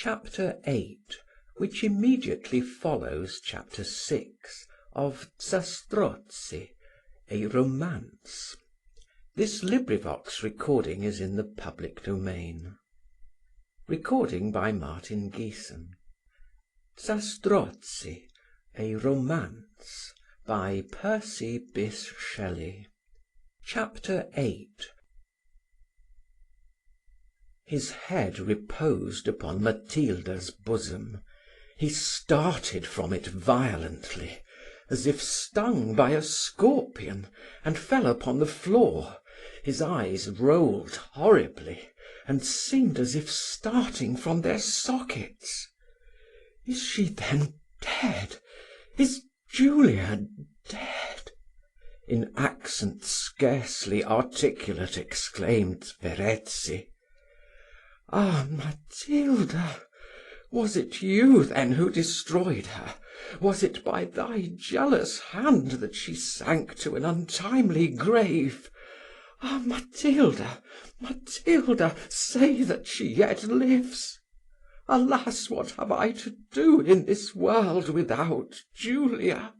Chapter VIII, which immediately follows Chapter VI of Zastrozzi, a romance. This recording is in the public domain. Zastrozzi, a romance, by Percy, Bysshe Shelley. Chapter VIII. His head reposed upon Matilda's bosom. He started from it violently, as if stung by a scorpion, and fell upon the floor. His eyes rolled horribly, and seemed as if starting from their sockets. "Is she then dead? Is Julia dead?" in accents scarcely articulate exclaimed Verezzi. "Ah, Matilda! Was it you then who destroyed her? Was it by thy jealous hand that she sank to an untimely grave? Ah, Matilda, Matilda, say that she yet lives! Alas, what have I to do in this world without Julia?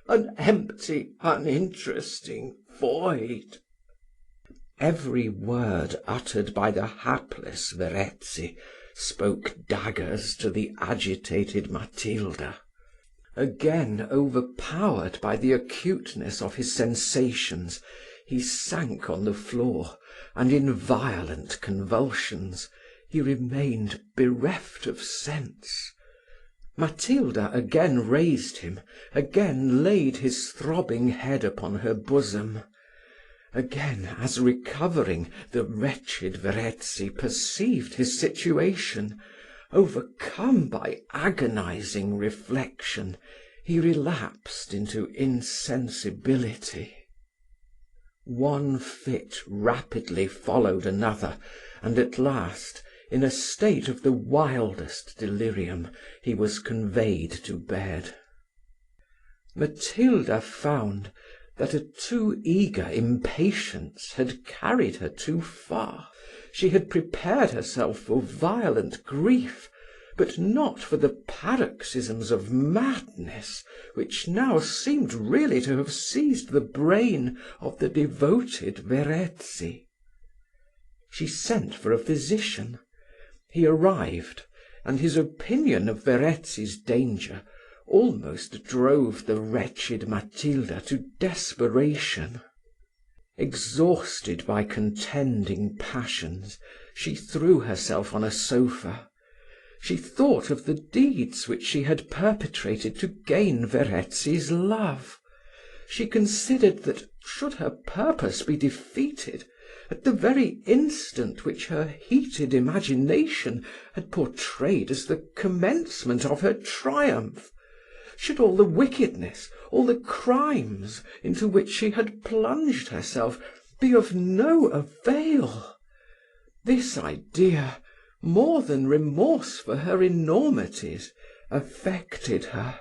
An empty, uninteresting void." Every word uttered by the hapless Verezzi spoke daggers to the agitated Matilda. Again overpowered by the acuteness of his sensations, he sank on the floor, and in violent convulsions he remained bereft of sense. Matilda again raised him, again laid his throbbing head upon her bosom. Again, as recovering, the wretched Verezzi perceived his situation. Overcome by agonising reflection, he relapsed into insensibility. One fit rapidly followed another, and at last, in a state of the wildest delirium, he was conveyed to bed. Matilda found that a too eager impatience had carried her too far. She had prepared herself for violent grief, but not for the paroxysms of madness which now seemed really to have seized the brain of the devoted Verezzi. She sent for a physician. He arrived, and his opinion of Verezzi's danger almost drove the wretched Matilda to desperation. Exhausted by contending passions, she threw herself on a sofa. She thought of the deeds which she had perpetrated to gain Verezzi's love. She considered that, should her purpose be defeated, at the very instant which her heated imagination had portrayed as the commencement of her triumph, should all the wickedness, all the crimes into which she had plunged herself be of no avail, this idea, more than remorse for her enormities, affected her.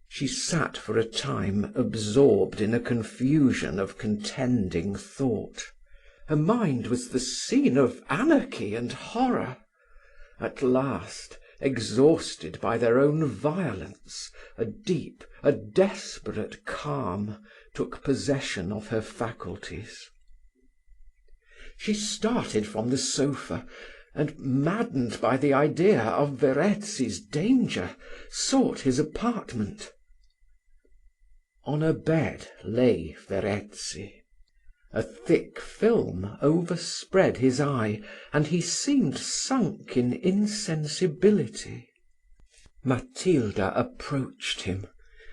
She sat for a time absorbed in a confusion of contending thought. Her mind was the scene of anarchy and horror. At last, exhausted by their own violence, a deep, a desperate calm took possession of her faculties. She started from the sofa, and, maddened by the idea of Verezzi's danger, sought his apartment. On a bed lay Verezzi. A thick film overspread his eye, and he seemed sunk in insensibility. Matilda approached him.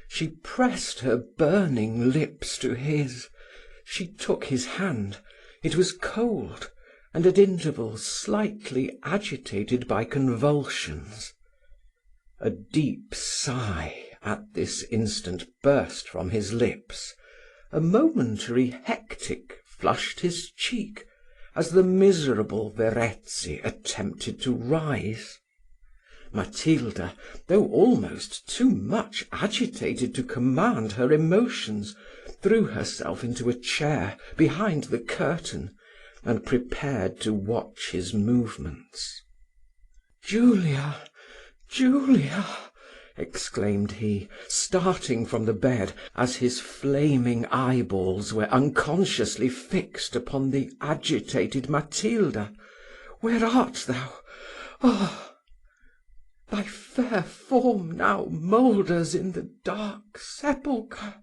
She pressed her burning lips to his. She took his hand. It was cold, and at intervals slightly agitated by convulsions. A deep sigh at this instant burst from his lips. A momentary hectic flushed his cheek, as the miserable Verezzi attempted to rise. Matilda, though almost too much agitated to command her emotions, threw herself into a chair behind the curtain, and prepared to watch his movements. Julia, Julia!" exclaimed he, starting from the bed as his flaming eyeballs were unconsciously fixed upon the agitated Matilda. "Where art thou? Oh! Thy fair form now moulders in the dark sepulchre.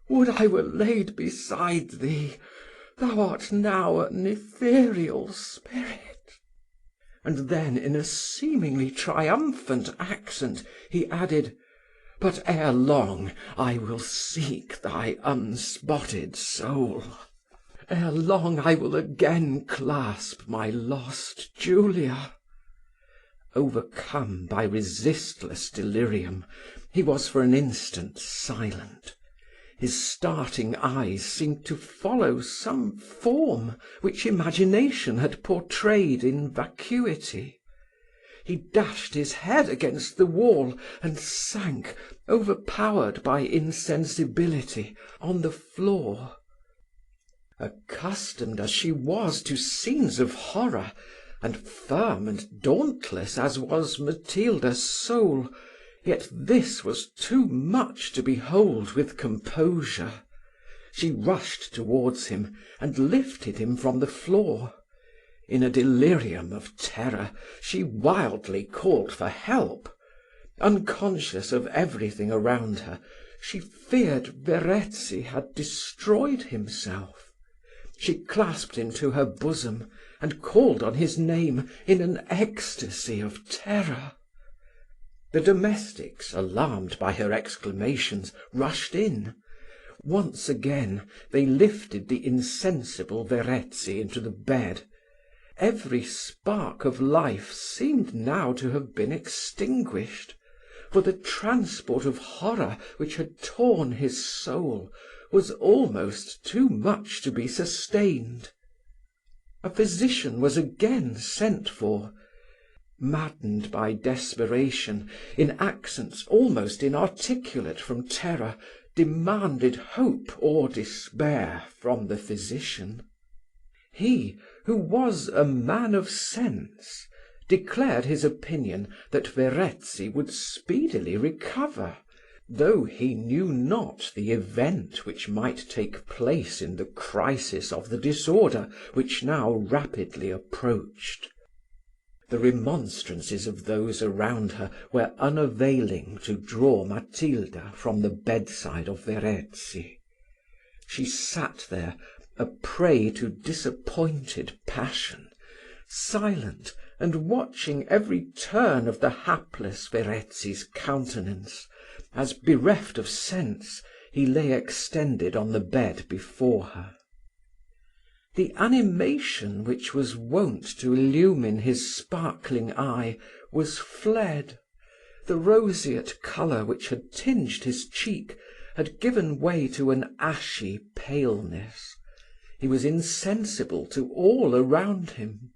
Would I were laid beside thee! Thou art now an ethereal spirit." And then, in a seemingly triumphant accent, he added, "But ere long I will seek thy unspotted soul. Ere long I will again clasp my lost Julia." Overcome by resistless delirium, he was for an instant silent. His starting eyes seemed to follow some form which imagination had portrayed in vacuity. He dashed his head against the wall and sank, overpowered by insensibility, on the floor. Accustomed as she was to scenes of horror, and firm and dauntless as was Matilda's soul, yet this was too much to behold with composure. She rushed towards him, and lifted him from the floor. In a delirium of terror, she wildly called for help. Unconscious of everything around her, she feared Verezzi had destroyed himself. She clasped him to her bosom, and called on his name in an ecstasy of terror. The domestics, alarmed by her exclamations, rushed in. Once again they lifted the insensible Verezzi into the bed. Every spark of life seemed now to have been extinguished, for the transport of horror which had torn his soul was almost too much to be sustained. A physician was again sent for. Maddened by desperation, in accents almost inarticulate from terror, demanded hope or despair from the physician. He, who was a man of sense, declared his opinion that Verezzi would speedily recover, though he knew not the event which might take place in the crisis of the disorder which now rapidly approached. The remonstrances of those around her were unavailing to draw Matilda from the bedside of Verezzi. She sat there, a prey to disappointed passion, silent, and watching every turn of the hapless Verezzi's countenance, as, bereft of sense, he lay extended on the bed before her. The animation which was wont to illumine his sparkling eye was fled. The roseate colour which had tinged his cheek had given way to an ashy paleness. He was insensible to all around him.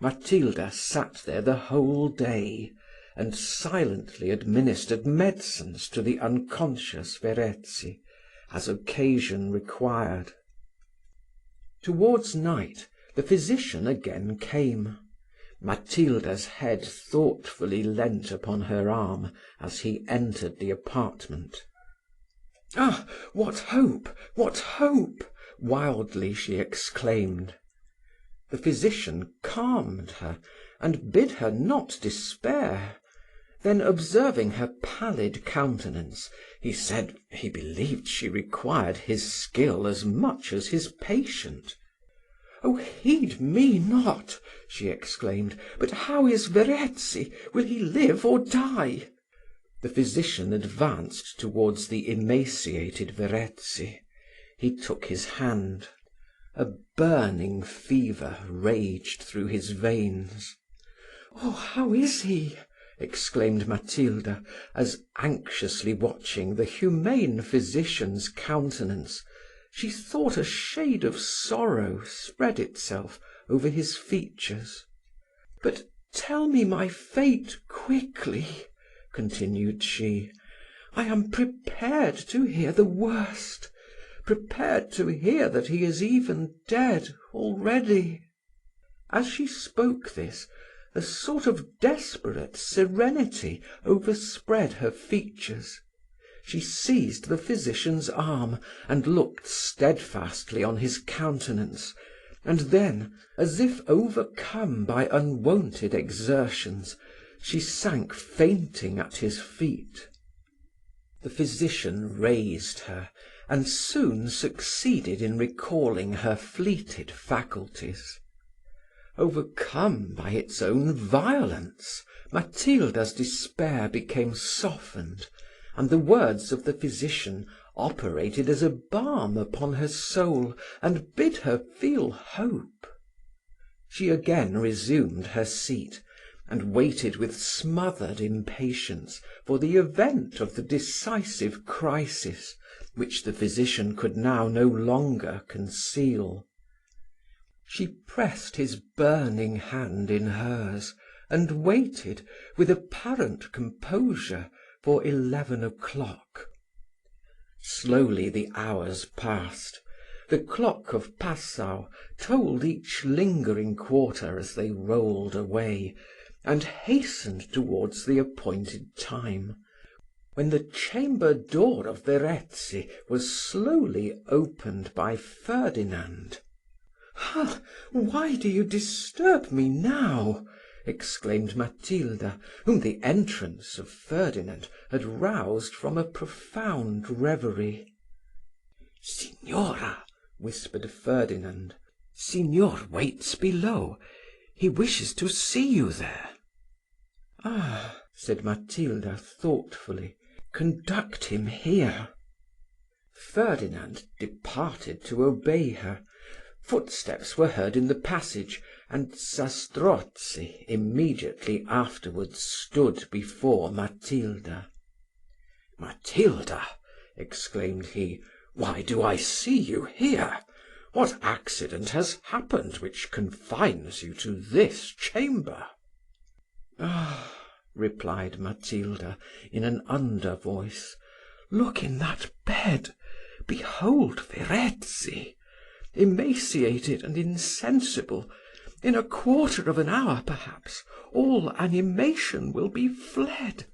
Matilda sat there the whole day, and silently administered medicines to the unconscious Verezzi, as occasion required. Towards night, the physician again came. Matilda's head thoughtfully leant upon her arm as he entered the apartment. "Ah, what hope! What hope!" wildly she exclaimed. The physician calmed her, and bid her not despair. Then, observing her pallid countenance, he said, he believed she required his skill as much as his patient. "Oh, heed me not!" she exclaimed. "But how is Verezzi? Will he live or die?" The physician advanced towards the emaciated Verezzi. He took his hand. A burning fever raged through his veins. "Oh, how is he?" exclaimed Matilda, as, anxiously watching the humane physician's countenance, she thought a shade of sorrow spread itself over his features. "But tell me my fate quickly," continued she. "I am prepared to hear the worst, prepared to hear that he is even dead already." As she spoke this, A sort of desperate serenity overspread her features. She seized the physician's arm and looked steadfastly on his countenance, and then, as if overcome by unwonted exertions, she sank fainting at his feet. The physician raised her, and soon succeeded in recalling her fleeted faculties. Overcome by its own violence, Matilda's despair became softened, and the words of the physician operated as a balm upon her soul and bid her feel hope. She again resumed her seat, and waited with smothered impatience for the event of the decisive crisis, which the physician could now no longer conceal. She pressed his burning hand in hers, and waited, with apparent composure, for 11 o'clock. Slowly the hours passed. The clock of Passau told each lingering quarter as they rolled away, and hastened towards the appointed time, when the chamber door of Verezzi was slowly opened by Ferdinand. "Ah, why do you disturb me now?" exclaimed Matilda, whom the entrance of Ferdinand had roused from a profound reverie. "Signora," whispered Ferdinand, "Signor waits below. He wishes to see you there." "Ah," said Matilda thoughtfully, "conduct him here." Ferdinand departed to obey her. Footsteps were heard in the passage, and Zastrozzi immediately afterwards stood before Matilda. "Matilda," exclaimed he, "why do I see you here? What accident has happened which confines you to this chamber?" "Ah," replied Matilda, in an under voice, "look in that bed. Behold Verezzi! Emaciated and insensible, in a quarter of an hour, perhaps, all animation will be fled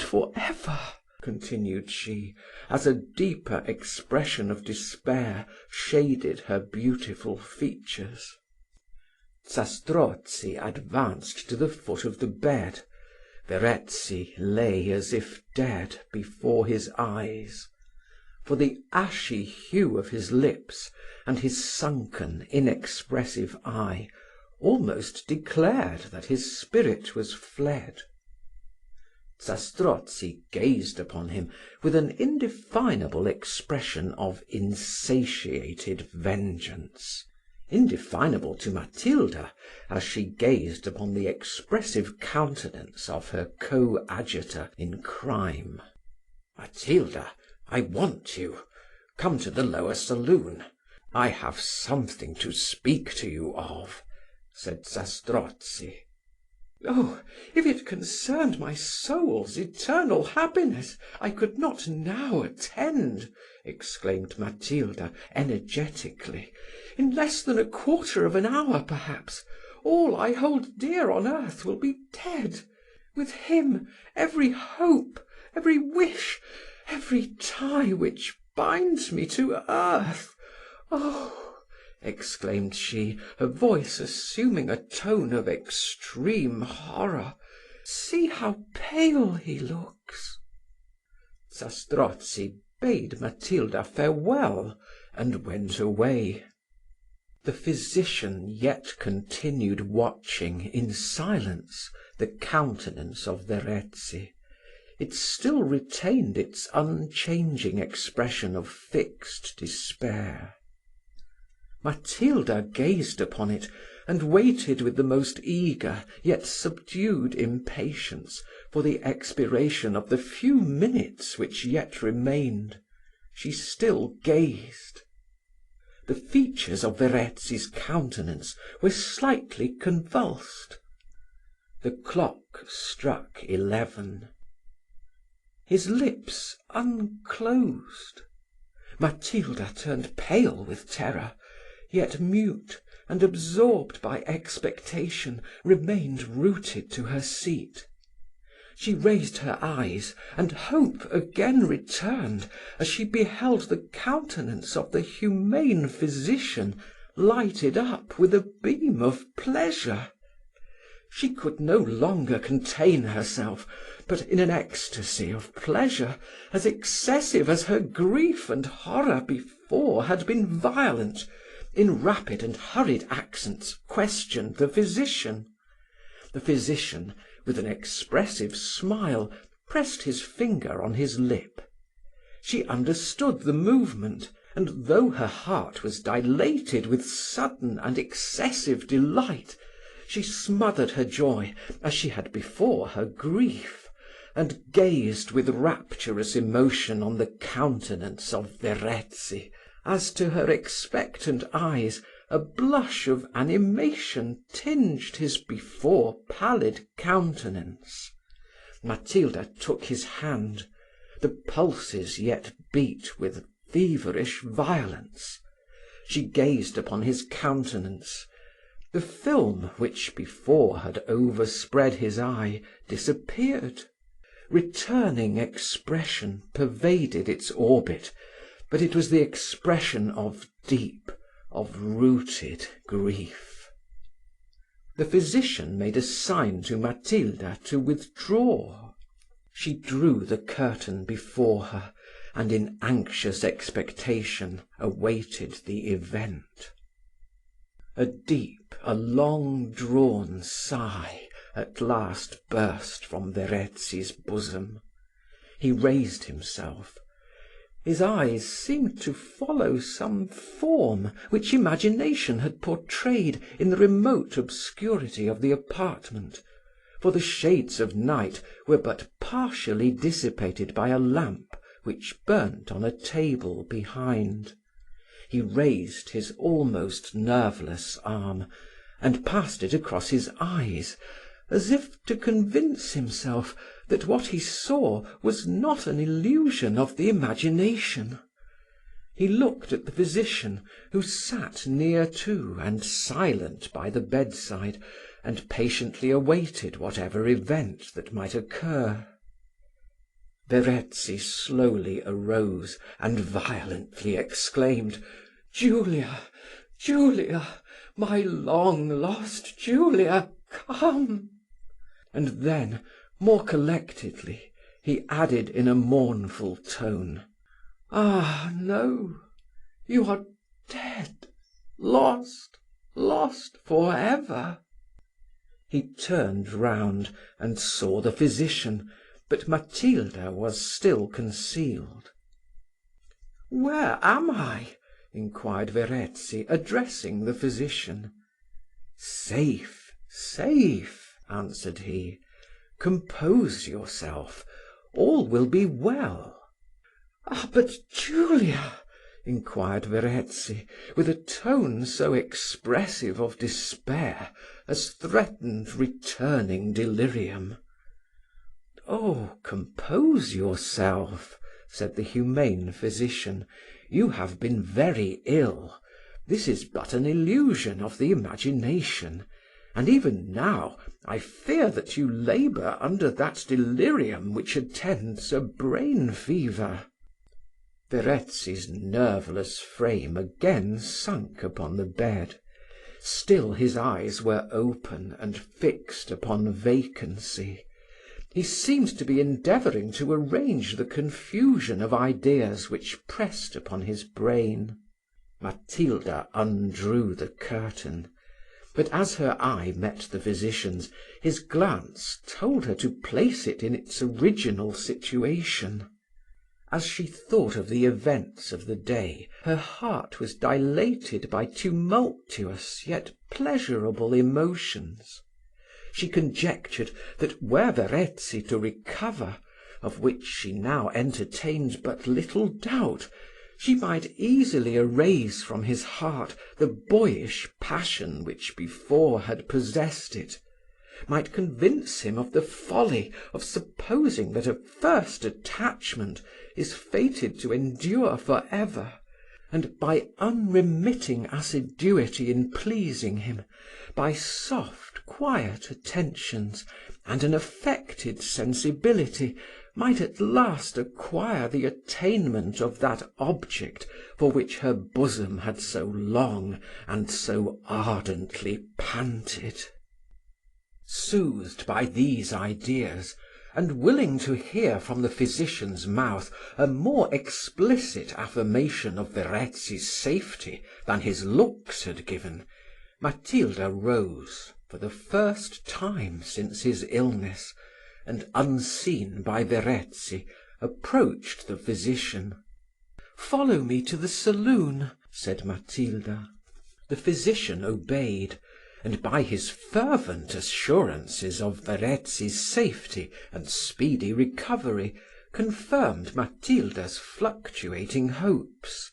for ever," continued she, as a deeper expression of despair shaded her beautiful features. Zastrozzi advanced to the foot of the bed. Verezzi lay as if dead before his eyes. For the ashy hue of his lips, and his sunken, inexpressive eye, almost declared that his spirit was fled. Zastrozzi gazed upon him with an indefinable expression of insatiated vengeance, indefinable to Matilda, as she gazed upon the expressive countenance of her coadjutor in crime. "Matilda, I want you. Come to the lower saloon. I have something to speak to you of," said Zastrozzi. "Oh, if it concerned my soul's eternal happiness, I could not now attend," exclaimed Matilda, energetically. "In less than a quarter of an hour, perhaps, all I hold dear on earth will be dead. With him, every hope, every wish, every tie which binds me to earth. Oh!" exclaimed she, her voice assuming a tone of extreme horror, "see how pale he looks." Zastrozzi bade Matilda farewell, and went away. The physician yet continued watching in silence the countenance of Verezzi. It still retained its unchanging expression of fixed despair. Matilda gazed upon it, and waited with the most eager yet subdued impatience for the expiration of the few minutes which yet remained. She still gazed. The features of Verezzi's countenance were slightly convulsed. The clock struck 11. His lips unclosed. Matilda turned pale with terror, yet mute and absorbed by expectation, remained rooted to her seat. She raised her eyes, and hope again returned as she beheld the countenance of the humane physician lighted up with a beam of pleasure. She could no longer contain herself, but in an ecstasy of pleasure as excessive as her grief and horror before had been violent, in rapid and hurried accents questioned the physician. The physician, with an expressive smile, pressed his finger on his lip. She understood the movement, and though her heart was dilated with sudden and excessive delight, she smothered her joy as she had before her grief, and gazed with rapturous emotion on the countenance of Verezzi, as to her expectant eyes a blush of animation tinged his before pallid countenance. Matilda took his hand. The pulses yet beat with feverish violence. She gazed upon his countenance. The film which before had overspread his eye disappeared. Returning expression pervaded its orbit, but it was the expression of deep, of rooted grief. The physician made a sign to Matilda to withdraw. She drew the curtain before her, and in anxious expectation awaited the event. A deep, a long-drawn sigh at last burst from Verezzi's bosom. He raised himself. His eyes seemed to follow some form which imagination had portrayed in the remote obscurity of the apartment, for the shades of night were but partially dissipated by a lamp which burnt on a table behind. He raised his almost nerveless arm, and passed it across his eyes, as if to convince himself that what he saw was not an illusion of the imagination. He looked at the physician, who sat near to and silent by the bedside, and patiently awaited whatever event that might occur. Verezzi slowly arose, and violently exclaimed, "Julia, Julia, my long-lost Julia, come!" And then, more collectedly, he added in a mournful tone, "Ah, no, you are dead, lost, lost for ever." He turned round and saw the physician, but Matilda was still concealed. "Where am I?" inquired Verezzi, addressing the physician. "Safe, safe," answered he. "Compose yourself, all will be well." "Ah, but Julia," inquired Verezzi, with a tone so expressive of despair as threatened returning delirium. "Oh, compose yourself," said the humane physician. "You have been very ill. This is but an illusion of the imagination, and even now I fear that you labour under that delirium which attends a brain fever." Verezzi's nerveless frame again sunk upon the bed. Still his eyes were open and fixed upon vacancy. He seemed to be endeavouring to arrange the confusion of ideas which pressed upon his brain. Matilda undrew the curtain, but as her eye met the physician's, his glance told her to place it in its original situation. As she thought of the events of the day, her heart was dilated by tumultuous yet pleasurable emotions. She conjectured that were Verezzi to recover, of which she now entertained but little doubt, she might easily erase from his heart the boyish passion which before had possessed it, might convince him of the folly of supposing that a first attachment is fated to endure for ever, and by unremitting assiduity in pleasing him, by soft, quiet attentions, and an affected sensibility, might at last acquire the attainment of that object for which her bosom had so long and so ardently panted. Soothed by these ideas, and willing to hear from the physician's mouth a more explicit affirmation of Verezzi's safety than his looks had given, Matilda rose, for the first time since his illness, and, unseen by Verezzi, approached the physician. "Follow me to the saloon," said Matilda. The physician obeyed, and by his fervent assurances of Verezzi's safety and speedy recovery, confirmed Matilda's fluctuating hopes.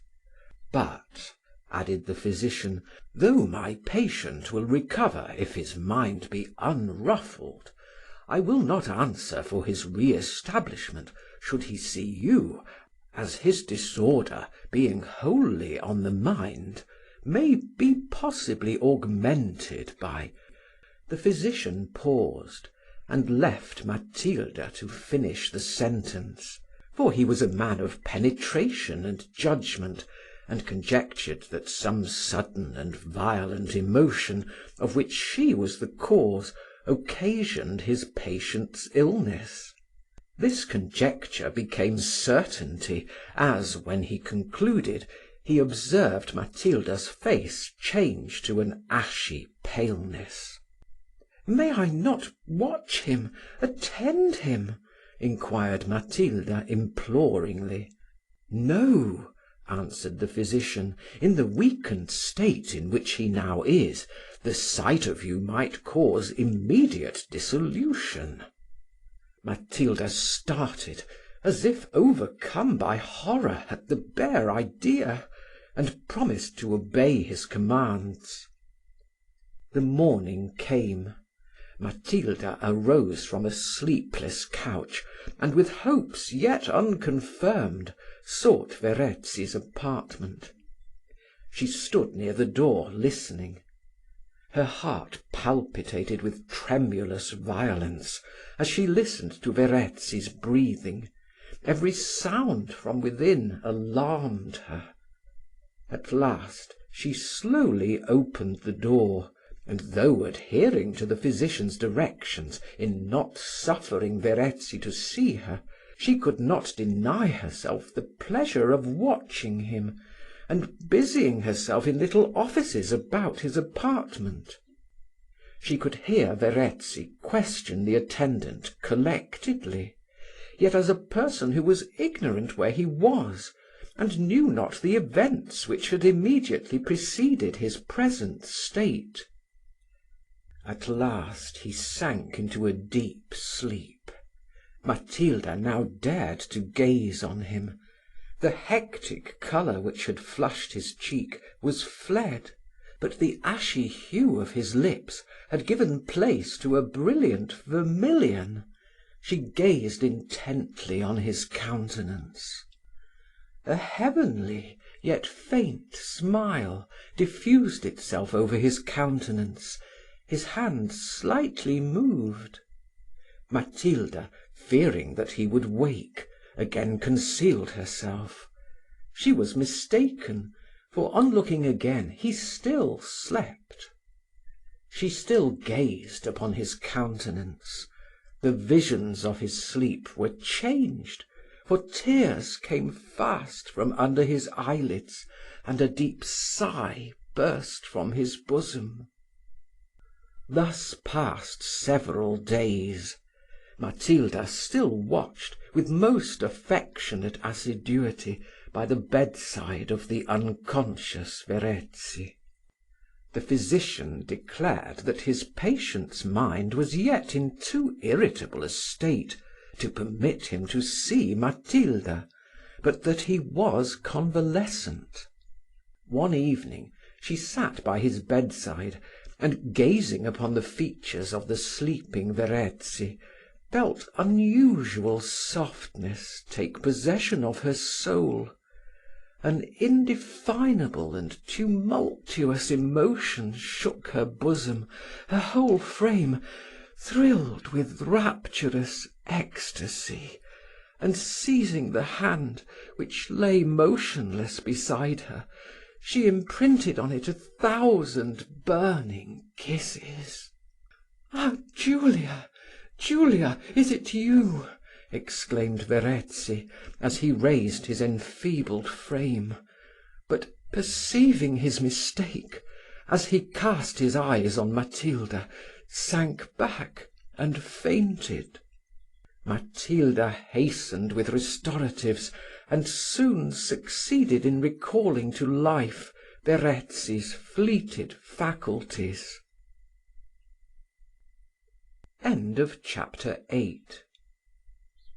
"But," added the physician, "though my patient will recover if his mind be unruffled, I will not answer for his re-establishment should he see you, as his disorder, being wholly on the mind, may be possibly augmented by—" The physician paused, and left Matilda to finish the sentence, for he was a man of penetration and judgment, and conjectured that some sudden and violent emotion, of which she was the cause, occasioned his patient's illness. This conjecture became certainty, as, when he concluded, he observed Matilda's face change to an ashy paleness. "May I not watch him, attend him?" inquired Matilda imploringly. "No," answered the physician, "in the weakened state in which he now is, the sight of you might cause immediate dissolution." Matilda started, as if overcome by horror at the bare idea, and promised to obey his commands. The morning came. Matilda arose from a sleepless couch, and with hopes yet unconfirmed, sought Verezzi's apartment. She stood near the door listening. Her heart palpitated with tremulous violence as she listened to Verezzi's breathing. Every sound from within alarmed her. At last she slowly opened the door, and, though adhering to the physician's directions in not suffering Verezzi to see her, she could not deny herself the pleasure of watching him, and busying herself in little offices about his apartment. She could hear Verezzi question the attendant collectedly, yet as a person who was ignorant where he was, and knew not the events which had immediately preceded his present state. At last he sank into a deep sleep. Matilda now dared to gaze on him. The hectic colour which had flushed his cheek was fled, but the ashy hue of his lips had given place to a brilliant vermilion. She gazed intently on his countenance. A heavenly, yet faint smile diffused itself over his countenance. His hand slightly moved. Matilda, fearing that he would wake, again concealed herself. She was mistaken, for on looking again he still slept. She still gazed upon his countenance. The visions of his sleep were changed, for tears came fast from under his eyelids, and a deep sigh burst from his bosom. Thus passed several days. Matilda still watched, with most affectionate assiduity, by the bedside of the unconscious Verezzi. The physician declared that his patient's mind was yet in too irritable a state to permit him to see Matilda, but that he was convalescent. One evening she sat by his bedside, and, gazing upon the features of the sleeping Verezzi, felt unusual softness take possession of her soul. An indefinable and tumultuous emotion shook her bosom, her whole frame thrilled with rapturous ecstasy, and seizing the hand which lay motionless beside her, she imprinted on it 1,000 burning kisses. "Ah, Julia, Julia, is it you?" exclaimed Verezzi, as he raised his enfeebled frame; but perceiving his mistake, as he cast his eyes on Matilda, sank back and fainted. Matilda hastened with restoratives, and soon succeeded in recalling to life Verezzi's fleeted faculties. Chapter VIII.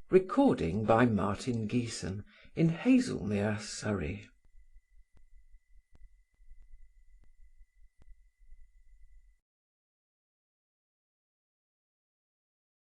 Recording by Martin Geeson in Hazelmere, Surrey.